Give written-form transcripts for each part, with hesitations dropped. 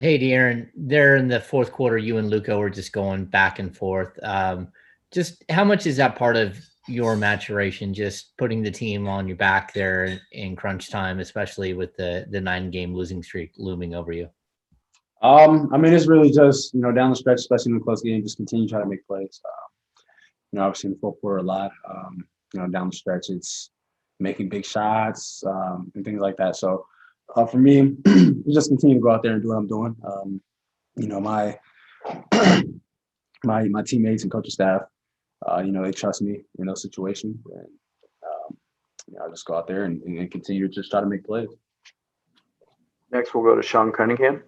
Hey, De'Aaron, there in the fourth quarter, you and Luca were just going back and forth. Just how much is that part of your maturation, just putting the team on your back there in crunch time, especially with the 9 game losing streak looming over you? I mean, it's really just down the stretch, especially in the close game, just continue to try to make plays. Obviously in the fourth quarter a lot. Down the stretch, it's making big shots and things like that. So for me, just continue to go out there and do what I'm doing. My my teammates and coaching staff, they trust me in those situations, and I just go out there and continue to just try to make plays. Next, we'll go to Sean Cunningham.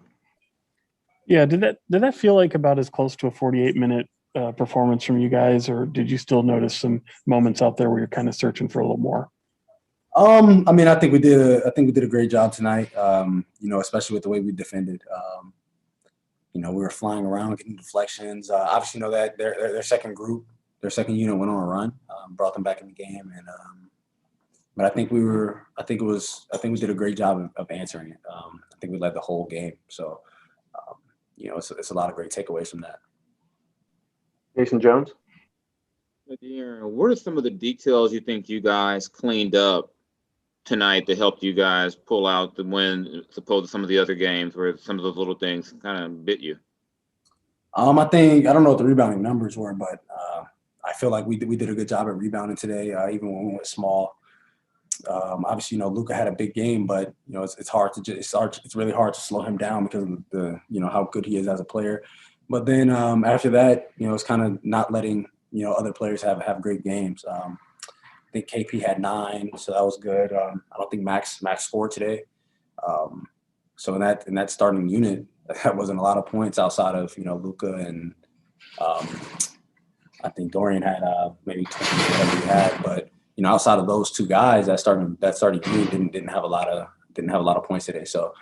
Yeah, did that feel like about as close to a 48-minute performance from you guys, or did you still notice some moments out there where you're kind of searching for a little more? I mean, I think we did a great job tonight. Especially with the way we defended. We were flying around, getting deflections. Obviously, that their second group, their second unit went on a run, brought them back in the game, and but I think we did a great job of answering it. I think we led the whole game, so it's a lot of great takeaways from that. Jason Jones. De'Aaron, what are some of the details you think you guys cleaned up tonight that helped you guys pull out the win, as opposed to some of the other games where some of those little things kind of bit you? I don't know what the rebounding numbers were, but I feel like we did a good job at rebounding today, even when we went small. Obviously, Luca had a big game, but it's really hard to slow him down because of the how good he is as a player. But then after that, it's kind of not letting other players have great games. I think KP had 9, so that was good. I don't think Max scored today. So in that starting unit, that wasn't a lot of points outside of Luca, and I think Dorian had maybe 20 whatever he had, but outside of those two guys, that starting unit didn't have a lot of points today. So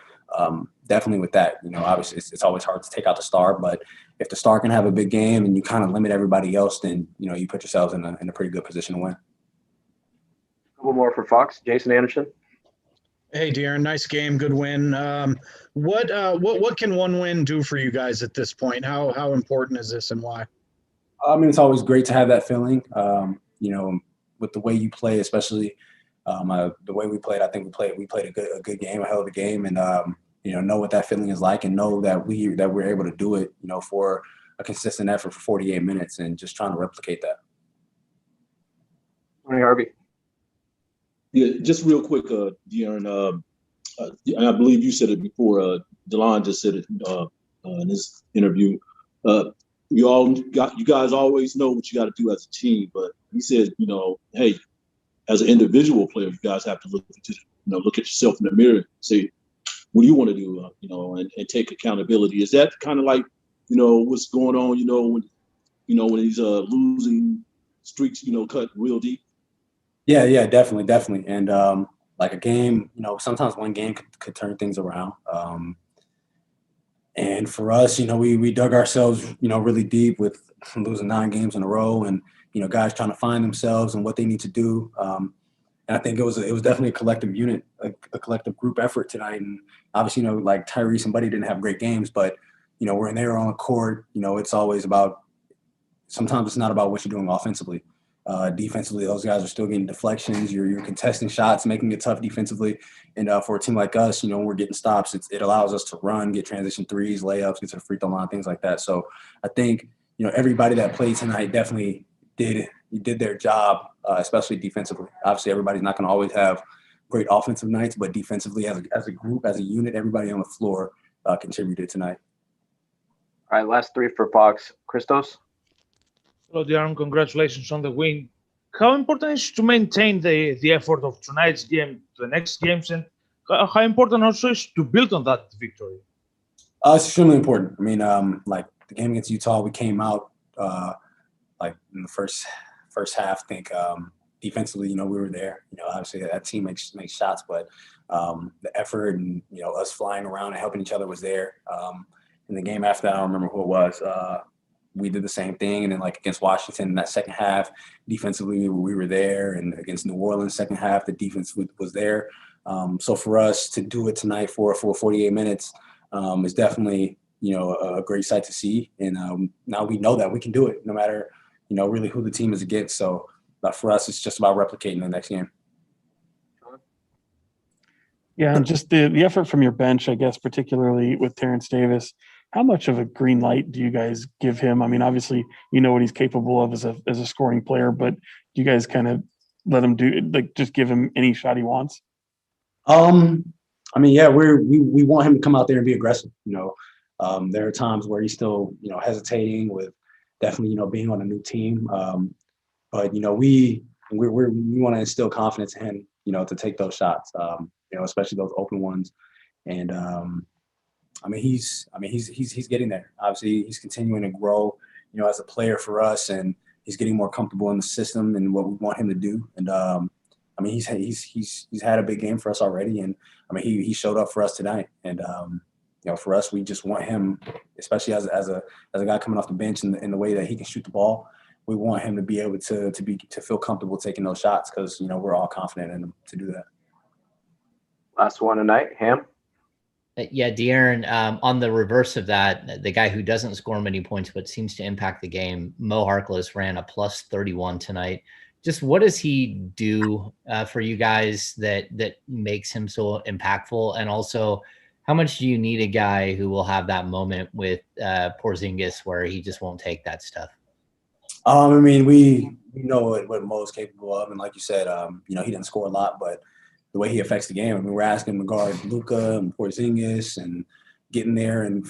definitely with that, obviously it's always hard to take out the star, but if the star can have a big game and you kind of limit everybody else, then you put yourselves in a pretty good position to win. A couple more for Fox. Jason Anderson. Hey, De'Aaron, nice game, good win. What can one win do for you guys at this point? How important is this and why? I mean, it's always great to have that feeling. With the way you play, especially the way we played, I think we played a good game, a hell of a game, and know what that feeling is like, and know that we're able to do it, for a consistent effort for 48 minutes, and just trying to replicate that. Tony Harvey. Yeah, just real quick, De'Aaron. I believe you said it before. Delon just said it in this interview. You guys always know what you got to do as a team, but he said, hey, as an individual player, you guys have to look at yourself in the mirror and say, what do you want to do, and take accountability. Is that kind of like, what's going on, when these losing streaks, cut real deep? Yeah, definitely. And like a game, sometimes one game could turn things around. And for us, we dug ourselves, really deep with losing 9 games in a row, and guys trying to find themselves and what they need to do. And I think it was definitely a collective unit, a collective group effort tonight. And obviously, like Tyrese and Buddy didn't have great games, but when they were on the court, it's always about. Sometimes it's not about what you're doing offensively. Defensively, those guys are still getting deflections. You're contesting shots, making it tough defensively. And for a team like us, when we're getting stops, it allows us to run, get transition threes, layups, get to the free throw line, things like that. So I think everybody that played tonight definitely did their job, especially defensively. Obviously, everybody's not going to always have great offensive nights, but defensively, as a group, as a unit, everybody on the floor contributed tonight. All right, last 3 for Fox. Christos. Hello, De'Aaron. Congratulations on the win. How important is to maintain the effort of tonight's game to the next games, and how important also is to build on that victory? It's extremely important. I mean, like the game against Utah, we came out like in the first half. I think defensively, we were there. Obviously that team makes shots, but the effort and us flying around and helping each other was there. In the game after that, I don't remember who it was. We did the same thing, and then like against Washington in that second half, defensively we were there, and against New Orleans second half, the defense was there. So for us to do it tonight for 48 minutes, is definitely, a great sight to see. And now we know that we can do it no matter, really who the team is against. So for us, it's just about replicating the next game. Yeah, and just the effort from your bench, I guess, particularly with Terrence Davis. How much of a green light do you guys give him? I mean, obviously, you know what he's capable of as a scoring player, but do you guys kind of let him just give him any shot he wants? I mean, yeah, we want him to come out there and be aggressive. There are times where he's still, hesitating with definitely, being on a new team. But we want to instill confidence in him, to take those shots. Especially those open ones. And he's getting there. Obviously, he's continuing to grow, as a player for us, and he's getting more comfortable in the system and what we want him to do. And he's had a big game for us already, and he showed up for us tonight. And for us, we just want him, especially as a guy coming off the bench in the way that he can shoot the ball. We want him to be able to feel comfortable taking those shots because we're all confident in him to do that. Last one tonight, Ham. Yeah, De'Aaron, on the reverse of that, the guy who doesn't score many points but seems to impact the game, Moe Harkless ran a plus 31 tonight. Just what does he do for you guys that makes him so impactful? And also, how much do you need a guy who will have that moment with Porzingis where he just won't take that stuff? We know what Mo's capable of, and like you said, he didn't score a lot, but the way he affects the game. We're asking him to guard Luka and Porzingis and get in there and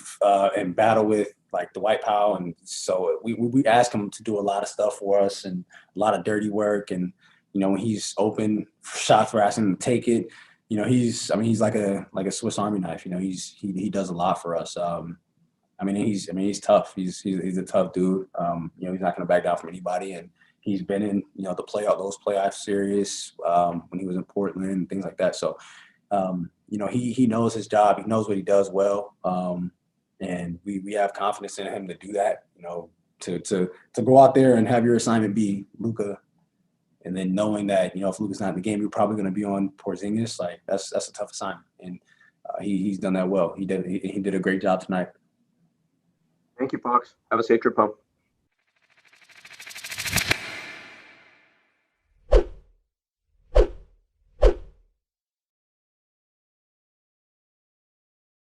battle with like the White Powell. And so we ask him to do a lot of stuff for us and a lot of dirty work. And, when he's open for shots, we're asking him to take it. He's like a Swiss Army knife. He does a lot for us. He's tough. He's a tough dude. He's not going to back down from anybody. And he's been in, those playoff series when he was in Portland and things like that. So, he knows his job. He knows what he does well. And we have confidence in him to do that, to go out there and have your assignment be Luka. And then knowing that, if Luka's not in the game, you're probably going to be on Porzingis. Like that's a tough assignment. And he's done that well. He did a great job tonight. Thank you, Fox. Have a safe trip home.